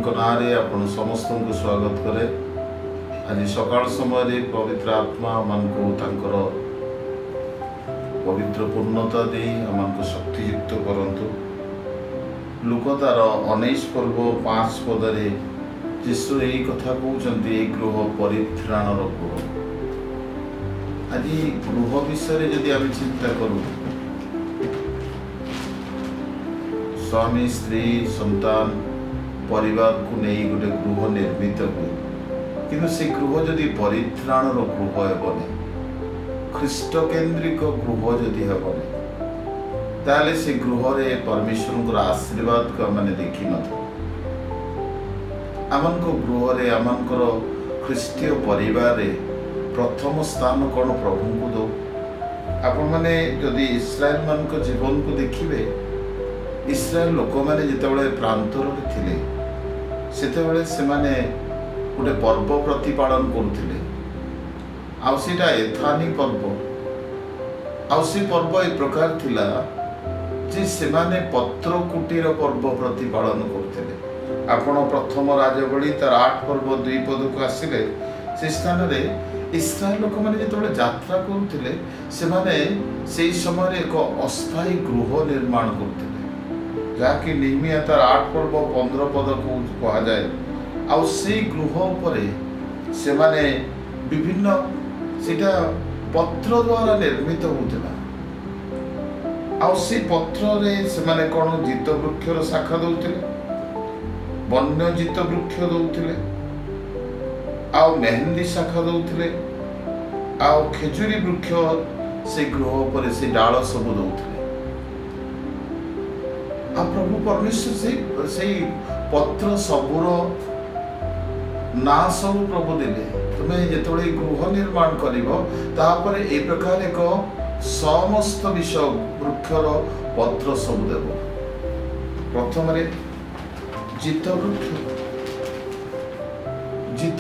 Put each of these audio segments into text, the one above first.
प्रभु नारे आपण समस्त को स्वागत करे। आज सकाल समय पवित्र आत्मा मन को तांकर पवित्र पूर्णता दे आम को शक्तियुक्त करंतु। लुकतार 19 पर्व 5 पदरे जीशु यही कथा कहते गृह परित्राण गृह। आज गृह विषय जदि आम चिंता करूँ, स्वामी स्त्री संतान परिवार को नहीं गोटे गृह निर्मित हुए, किंतु से गृह जदि परित्राण गृह हेबनी, ख्रीष्ट केन्द्रिक गृह जदि हेबनी, ताले से गृह रे परमेश्वर आशीर्वाद को आम देखी न। आम गृह रे आम ख्रीष्टीय परिवार रे प्रथम स्थान कौन प्रभु को दो। आपण मैंने जदि इस्राएल मान जीवन को देखिए, इस्राएल लोक मैंने जितेबाला प्रांतर थिले सेतेबाला से माने गोटे पर्व प्रतिपालन करुथिले। आउसीटा एथानी पर्व, आउसी पर्व ए प्रकार थिला जे से माने पत्र कुटीर पर्व प्रतिपालन करुथिले। आपण प्रथम राजबली तार 8 पर्व 2 पद को आसिले, से स्थान रे इस्राएल लोक मैंने जितेबाला यात्रा करुथिले से माने सेई समय एक अस्थायी गृह निर्माण करुथिले, जहाँकि निमिया तार 8 पर्व 15 पद को कहा जाए। आउ से गृह उपरे से माने विभिन्न सीटा पत्र द्वारा निर्मित होता। आउ से पत्र रे से माने कौन जित वृक्षर शाखा दौले, वन्य जित वृक्ष दौले, आउ मेहंदी शाखा दौले, आउ खेजुरी वृक्ष से गृह उपरे से डाल सब दौले। आ प्रभु परमेश्वर से पत्र सबूर ना सब प्रभु देले। तुम्हें जिते गृह निर्माण कर ए प्रकार एक समस्त विषय वृक्षर पत्र सब देव। प्रथम जित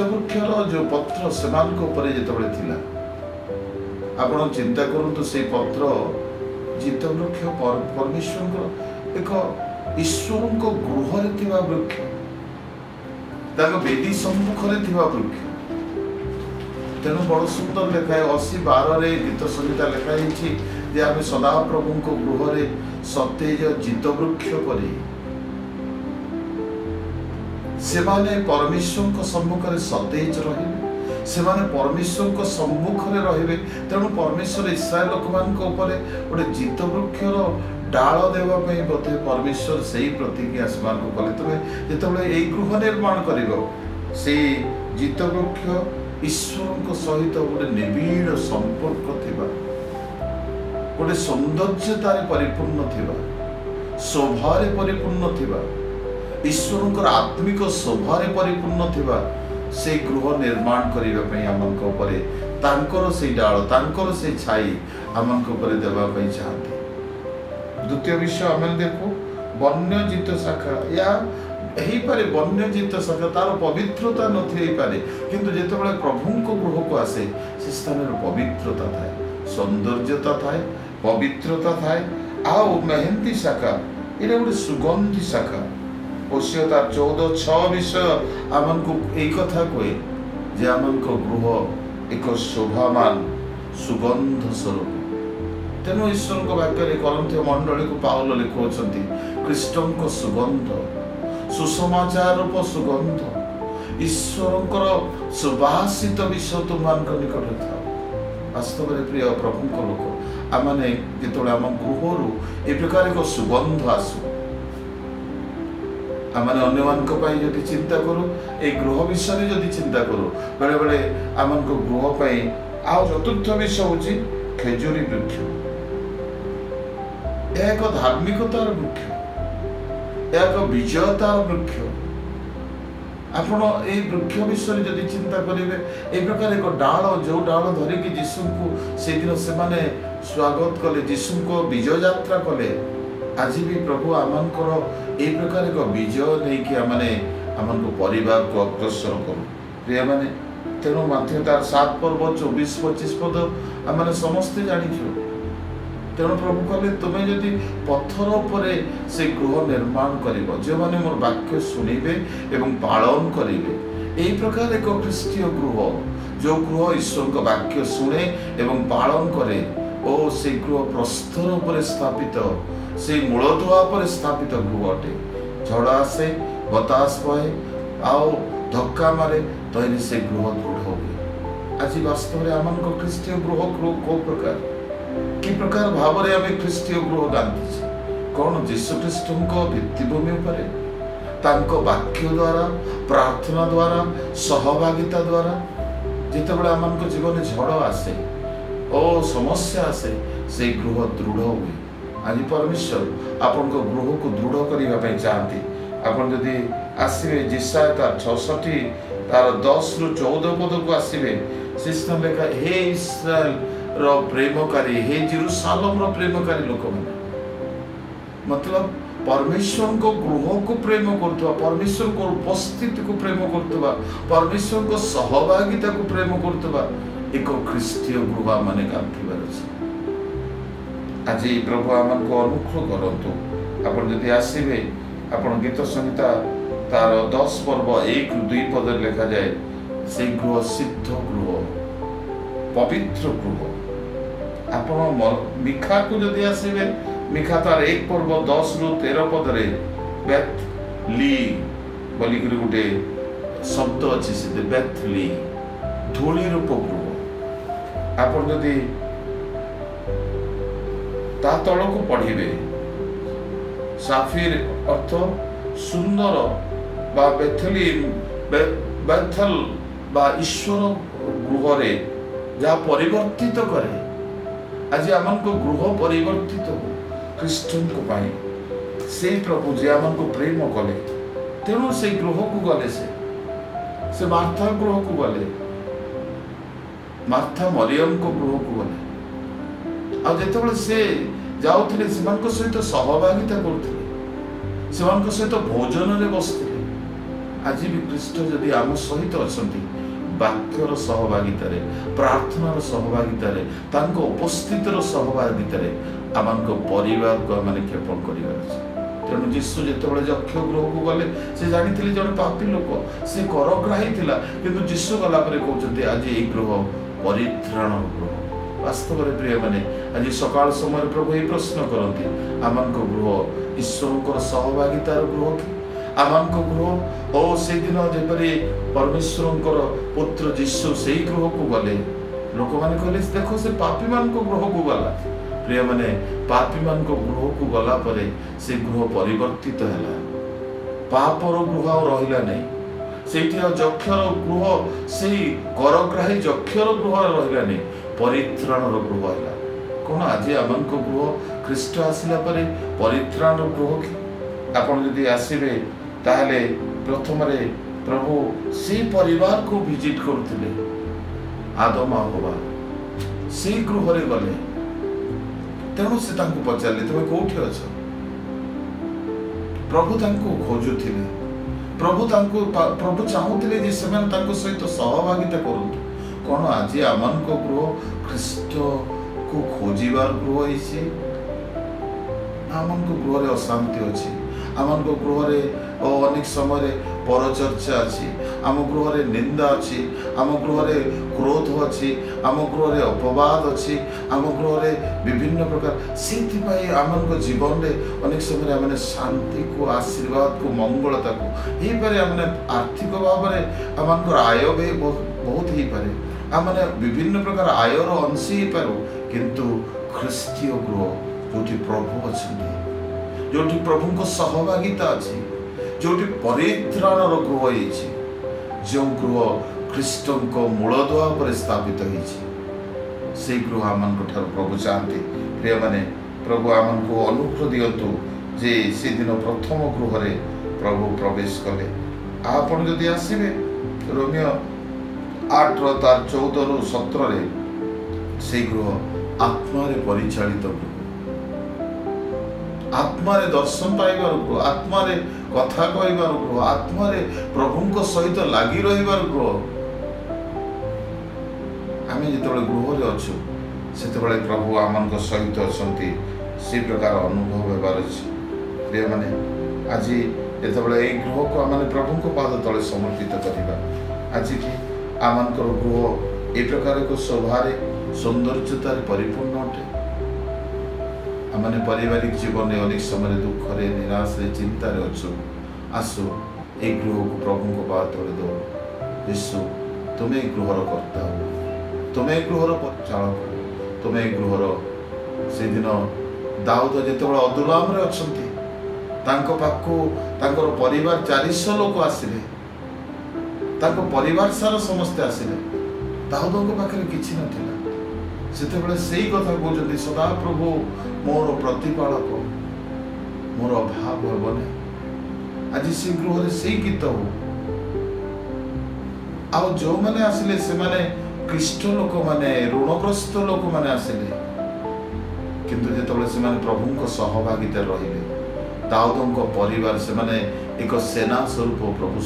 वृक्षर जो पत्र से जिते आपण चिंता करूँ, से पत्र जित वृक्ष परमेश्वर एक ईश्वर को गृह वृक्ष, वेदी सम्मुख वृक्ष। तेणु बड़ सुंदर लिखाए 80:12 गीत संहिता लिखाई आम सदा प्रभु को गृह रे सतेज जित वृक्ष पर से परमेश्वर को सम्मुख में सतेज रहे, से परमेश्वर को सम्मुख में रहे। तेणु परमेश्वर इस्राएल लोक मान गोटे जित वृक्षर डाल देवाई बोधे परमेश्वर से ही प्रतिज्ञा से कले। तुम्हें जिते यही गृह निर्माण कर से जित वृक्ष ईश्वर सहित गोटे निबिड़ संपर्क थिबा, गोटे सौंदर्यतार परिपूर्ण थिबा, शोभार परिपूर्ण थिबा, ईश्वर आत्मिक शोभार परिपूर्ण थिबा से गृह निर्माण करने आम से डाल तांकर से छाई आम देवाई चाहते। द्वितीय विषय आम देखो वन्यजित शाखा, या पारे वन्यजित शाखा तार पवित्रता नथारे, किंतु जितेबाला प्रभु को गृह को आसे से स्थान पवित्रता थाए, सौंदर्यता थाए, पवित्रता थाए। आओ मेहंदी शाखा ये गोटे सुगंधी शाखा। ओसियो तार 14:6 विषय आम को एक कथा कहे जे आम गृह एक शोभामान सुगंध स्वरूप। तेणु ईश्वर को वाक्य करंथीय मंडली को पाउल लिखुंट ख्रीष्टों को सुगंध, सुसमाचार रूप सुगंध, ईश्वर सुभाषित विषय तुम निकट था। वास्तव में प्रिय प्रभु को लोक आमने जो आम गृह रू ए प्रकार एक सुगंध आसू, आमने अन्य चिंता करूँ, ए गृह विषय जदि चिंता करूँ बेले बेले आम गृह आ चतुर्थ विषय हूँ खेजुरी वृक्ष। एक धार्मिकतार वृक्ष, एक विजयतार वृक्ष। आपण ए वृक्ष विषय जदि चिंता करेंगे ए प्रकार एक डाल, जो डाल धरिकी जीशु को से दिन से माने स्वागत कले, जीशु को विजय यात्रा कले। आज भी प्रभु आमंकर ए प्रकार एक विजय नहीं कि आम परिवार को अग्रसर करूँ प्रिय माने। तेणु माथ्यू तार 7 पर्व 24-25 पद आम समस्ते जानी। तेणु प्रभु कहले तुम्हें जदि पत्थर उपरे से गृह निर्माण करिबो जो माने मोर वाक्य सुनिबे एवं पालन करिबे एई प्रकार एक ख्रीष्टीय गृह जो गृह ईश्वर का वाक्य सुने एवं पालन करे ओ से गृह प्रस्तर उपरे स्थापित से मूलदुआ पर स्थापित गृह अटे झड़ आसे बतास बहे आओ धक्का मारे तैले से गृह दृढ़ हुए आज वास्तव में आम ख्रीष्टीय गृह को प्रकार कि प्रकार भाव में आम ख्रीष्टीय गृह गांधी कौन जीशु ख्रीष्ट भित्तिभूमि उपरे तांको वाक्य द्वारा प्रार्थना द्वारा सहभागिता द्वारा जितेबाला आम जीवन झड़ आसे और समस्या आसे से गृह दृढ़ हुए आज परमेश्वर आपण गृह को दृढ़ करने चाहती आपन जदि आसवे जिसाय तार 66 तार 10 रु 14 पद को आसवे सिस्टम लेखा हे इस्राएल रो प्रेमकारी हे जेरूशलेम रो प्रेमकारी लोक माने मतलब परमेश्वर को गृह को प्रेम करथवा परमेश्वर को उपस्थिति को प्रेम करथवा परमेश्वर को सहभागिता को प्रेम करथवा एक ख्रीष्टीय गृह माने गांथीबार अछि आज प्रभु आमन को अनुग्रह करंतु आपण जदि आसीबे आपण गीत संहिता तार 10 पर्व 1 रु 2 पद लिखा जाए से गृह सिद्ध गृह पवित्र गृह आपण मिखा को जदि आसीबे मिखा तार 1 पर्व 10 रु 13 पद रे बेथली बोली करी गुटे शब्द अछि से बेथली धूली रूप गृह आपण जदि ता तल को पढ़िबे साफिर अर्थ सुंदर बा बेथली बेथल बा ईश्वर गृह रे जहाँ परिवर्तित करे आज आम को गृह परिवर्तित हो ख्रीष्टन को पाई से प्रभु जे आम को प्रेम कले तेणु से गृह को गले से मार्था गृह को गले मार्था मरियम को गृह को गले आ जेतेबेले से जाउथिले सेमानक सहित सहभागिता करथिले सेमानक सहित भोजन रे बसथिले आज भी ख्रीष्ट जदि आम सहित अछंती वाक्यर सहभागिता रे प्रार्थनार सहभागिता रे तांको उपस्थितिर सहभागिता रे आमनको परिवार को माने क्षेपण करिवार अछि तेणु जीशु जेतेबेले यक्ष गृह को गले से जानिथिले जने पापी लोक से करग्राही थिला किंतु जीशु गला परे कहउछन्ते आज ए गृह परित्राण गृह वास्तव में प्रिय माने आज सकाल समय प्रभु ये प्रश्न करती आमान को गृह ईश्वर सहभागितार गृह कि आमान को गृह और से दिन जेपरी परमेश्वर पुत्र जीशु से गृह को गले लोक मैंने कहले देखो से पापी मान को गृह को गला प्रिय माने पापी मान को गृह को गला परे से गृह परिवर्तित है पापर गृह रहिला नहीं सेठी जक्षर गृह से करग्राही जक्षर गृह रहिला नहीं परित्राण गृह है कौन आज आम गृह ख्रीष्ट आसला परे परित्राण गृह कि आपन जदि आसीबे ताहले प्रथम रे प्रभु से परिवार को विजिट करथिले आदम आ हवा से गृह रे गले तेणु से तांको पचारले तुमे कोठी अछ प्रभु तांको खोजुथिले प्रभु चाहूथिले जे सेमान तांको सहित सहभागिता करंतु कौन आज आमान को गृह ख्रीष्ट को खोजिबार गृह है आमान को गृह रे अशांति अच्छी आमान को गृह रे अनेक समय परचर्चा अच्छी आम गृह रे निंदा अच्छी आम गृह रे क्रोध अच्छी आम गृह रे अपवाद अच्छी आम गृह रे विभिन्न प्रकार से आमान को जीवन रे अनेक समय आम शांति को आशीर्वाद को मंगलता को यही पारे आम आर्थिक भाव में आम आय भी बहुत ही पारे आमने विभिन्न प्रकार आयर अंशी ही पारू किंतु ख्रीष्टीय गृह जोटी प्रभु अच्छे जोटी प्रभु को सहभागिता अच्छी जोटी परित्राण गृह है जो गृह ख्रीष्ट को मूलदुआ पर स्थापित से गृह आम प्रभु चाहती प्रिय माने प्रभु आम को अनुग्रह दिंतु जे से दिन प्रथम गृह रे प्रभु प्रवेश कले आपन जदि आसीबे रोमियो 8 तार 14 रु 17 रे से गृह आत्मा रे परिचालित गृह आत्मा रे दर्शन पाइबार गृह आत्मा रे कथा कहबार गृह आत्मा रे प्रभु को सहित लागी रहिबार गृह आमे जेतेबेले गृह रे अछु ସେତେବେଳେ ପ୍ରଭୁ ଆମମାନଙ୍କ ସହିତ ଅଛନ୍ତି ସେ ପ୍ରକାର ଅନୁଭବ ହେବାର ଅଛି। ପ୍ରିୟମାନେ, ଆଜି ଯେତେବେଳେ ଏଇ ଗୃହକୁ ଆମେ ପ୍ରଭୁଙ୍କ ପାଦ ତଳେ ସମର୍ପିତ କରିବା, ଆଜିକି ଆମମାନଙ୍କର ଗୃହ ଏ ପ୍ରକାର ଏକ ଶୋଭାରେ ସୌନ୍ଦର୍ଯ୍ୟତାରେ ପରିପୂର୍ଣ୍ଣ ଅଟେ। ଆମେ ପାରିବାରିକ ଜୀବନରେ ଅନେକ ସମୟରେ ଦୁଃଖରେ, ନିରାଶରେ, ଚିନ୍ତାରେ ଅଛୁ। ଆସୁ এই ଗୃହକୁ ପ୍ରଭୁଙ୍କ ପାଦ ତଳେ ଦେଉ। ଯୀଶୁ, ତୁମେ ଏ ଗୃହର କର୍ତ୍ତା, ତୁମେ ଏ ଗୃହର ପରିଚାଳକ, ତୁମେ ଏ ଗୃହର। ସେଦିନ ଦାଉଦ ଯେତେବେଳେ ଅଦୁଲାମରେ ଅଛନ୍ତି, ତାଙ୍କ ପାଖକୁ ତାଙ୍କର ପରିବାର 400 ଲୋକ ଆସିଲେ, ତାଙ୍କ ପରିବାର ସାରା ସମସ୍ତେ ଆସିଲେ, ଦାଉଦଙ୍କ ପାଖରେ କିଛି ନଥିଲା। ସେତେବେଳେ ସେଇ କଥା କହୁଛନ୍ତି, ସଦାପ୍ରଭୁ ମୋର ପ୍ରତିପାଳକ, ମୋର ଅଭାବ ହେବ ନାହିଁ। ଆଜି ସେ ଗୃହରେ ସେଇ ଗୀତ ହଉ। ଆଉ ଯେଉଁମାନେ ଆସିଲେ ସେମାନେ ଖ୍ରୀଷ୍ଟ ଲୋକମାନେ, ଋଣଗ୍ରସ୍ତ ଲୋକମାନେ ଆସିଲେ, କିନ୍ତୁ ଯେତେବେଳେ ସେମାନେ ପ୍ରଭୁଙ୍କ ସହଭାଗିତାରେ ରହିଲେ, ଦାଉଦଙ୍କ ପରିବାର ସେମାନେ ଏକ ସେନା ସ୍ୱରୂପ ପ୍ରଭୁ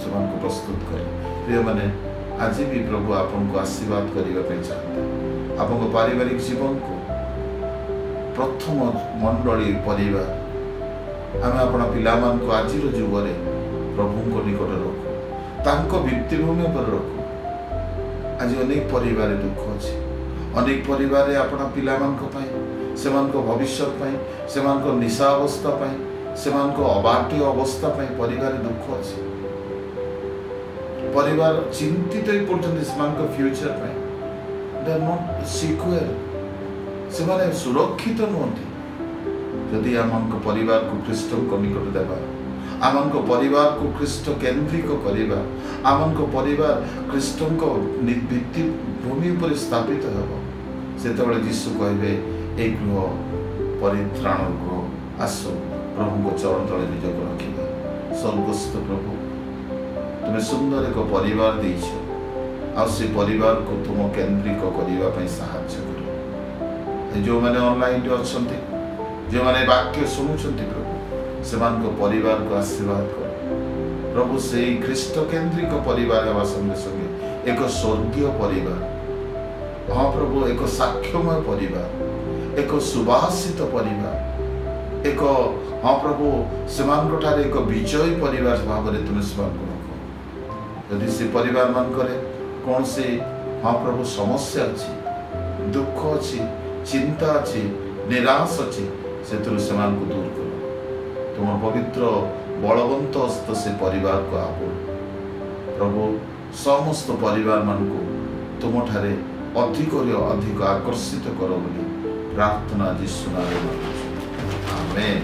ସେମାନଙ୍କୁ ପ୍ରସ୍ତୁତ କଲେ। ପ୍ରିୟମାନେ, ଆଜି ବି ପ୍ରଭୁ ଆପଣଙ୍କୁ ଆଶୀର୍ବାଦ କରିବା ପାଇଁ ଚାହାନ୍ତି। ଆପଣଙ୍କ ପାରିବାରିକ ଜୀବନକୁ ପ୍ରଥମ ମଣ୍ଡଳୀ ପରିବାର, ଆମେ ଆପଣ ପିଲାମାନଙ୍କୁ ଆଜିର ଯୁଗରେ ପ୍ରଭୁଙ୍କ ନିକଟରେ ରଖୁ, ତାଙ୍କ ଭିତ୍ତିଭୂମି ଉପରେ ରଖୁ। ଆଜି ଅନେକ ପରିବାରରେ ଦୁଃଖ ଅଛି, ଅନେକ ପରିବାରରେ ଆପଣ ପିଲାମାନଙ୍କ ପାଇଁ, ସେମାନଙ୍କ ଭବିଷ୍ୟତ ପାଇଁ, ସେମାନଙ୍କ ନିଶା ଅବସ୍ଥା ପାଇଁ, ସେମାନଙ୍କ ଅବାଟ୍ୟ ଅବସ୍ଥା ପାଇଁ ପରିବାରରେ ଦୁଃଖ ଅଛି। ପରିବାର ଚିନ୍ତିତ ହେଇ ପଡୁଛନ୍ତି ସେମାନଙ୍କ ଫ୍ୟୁଚର ପାଇଁ। ଦେ ଆର୍ ନଟ୍ ସିକ୍ୟୁର, ସେମାନେ ସୁରକ୍ଷିତ ନୁହନ୍ତି। ଯଦି ଆମମାନଙ୍କ ପରିବାରକୁ ଖ୍ରୀଷ୍ଟଙ୍କ ନିକଟ ଦେବା, ଆମମାନଙ୍କ ପରିବାରକୁ ଖ୍ରୀଷ୍ଟ କେନ୍ଦ୍ରିକ କରିବା, ଆମମାନଙ୍କ ପରିବାର ଖ୍ରୀଷ୍ଟଙ୍କ ଭିତ୍ତିଭୂମି ଉପରେ ସ୍ଥାପିତ ହେବ, ସେତେବେଳେ ଯୀଶୁ କହିବେ, ଏ ଗୃହ ପରିତ୍ରାଣ ଗୃହ, ଆସ ପ୍ରଭୁଙ୍କ ଚରଣ ତଳେ ନିଜକୁ ରଖିବା। ସ୍ୱର୍ଗସ୍ଥ ପ୍ରଭୁ, ତୁମେ ସୁନ୍ଦର ଏକ ପରିବାର ଦେଇଛ, ଆଉ ସେ ପରିବାରକୁ ତୁମ କେନ୍ଦ୍ରିକ କରିବା ପାଇଁ ସାହାଯ୍ୟ କର। ଯେଉଁମାନେ ଅନଲାଇନରେ ଅଛନ୍ତି, ଯେଉଁମାନେ ବାକ୍ୟ ଶୁଣୁଛନ୍ତି, ପ୍ରଭୁ ସେମାନଙ୍କ ପରିବାରକୁ ଆଶୀର୍ବାଦ କର। ପ୍ରଭୁ ସେଇ ଖ୍ରୀଷ୍ଟ କେନ୍ଦ୍ରିକ ପରିବାର ହେବା ସଙ୍ଗେ ସଙ୍ଗେ ଏକ ସ୍ୱର୍ଗୀୟ ପରିବାର, ହଁ ପ୍ରଭୁ, ଏକ ସାକ୍ଷ୍ୟମୟ ପରିବାର, ଏକ ସୁବାସିତ ପରିବାର, ଏକ ହଁ ପ୍ରଭୁ ସେମାନଙ୍କଠାରେ ଏକ ବିଜୟୀ ପରିବାର ଭାବରେ ତୁମେ ସେମାନଙ୍କୁ ରଖ। ଯଦି ସେ ପରିବାର ମାନଙ୍କରେ କୌଣସି ହଁ ପ୍ରଭୁ ସମସ୍ୟା ଅଛି, ଦୁଃଖ ଅଛି, ଚିନ୍ତା ଅଛି, ନିରାଶ ଅଛି, ସେଥିରୁ ସେମାନଙ୍କୁ ଦୂର କର। ତୁମ ପବିତ୍ର ବଳବନ୍ତ ହସ୍ତ ସେ ପରିବାରକୁ ଆବୋଳ। ପ୍ରଭୁ ସମସ୍ତ ପରିବାର ମାନଙ୍କୁ ତୁମଠାରେ ଅଧିକରୁ ଅଧିକ ଆକର୍ଷିତ କର ବୋଲି ପ୍ରାର୍ଥନା ଯୀଶୁ ନାମରେ ମାଗୁଛୁ। ଆମେନ୍।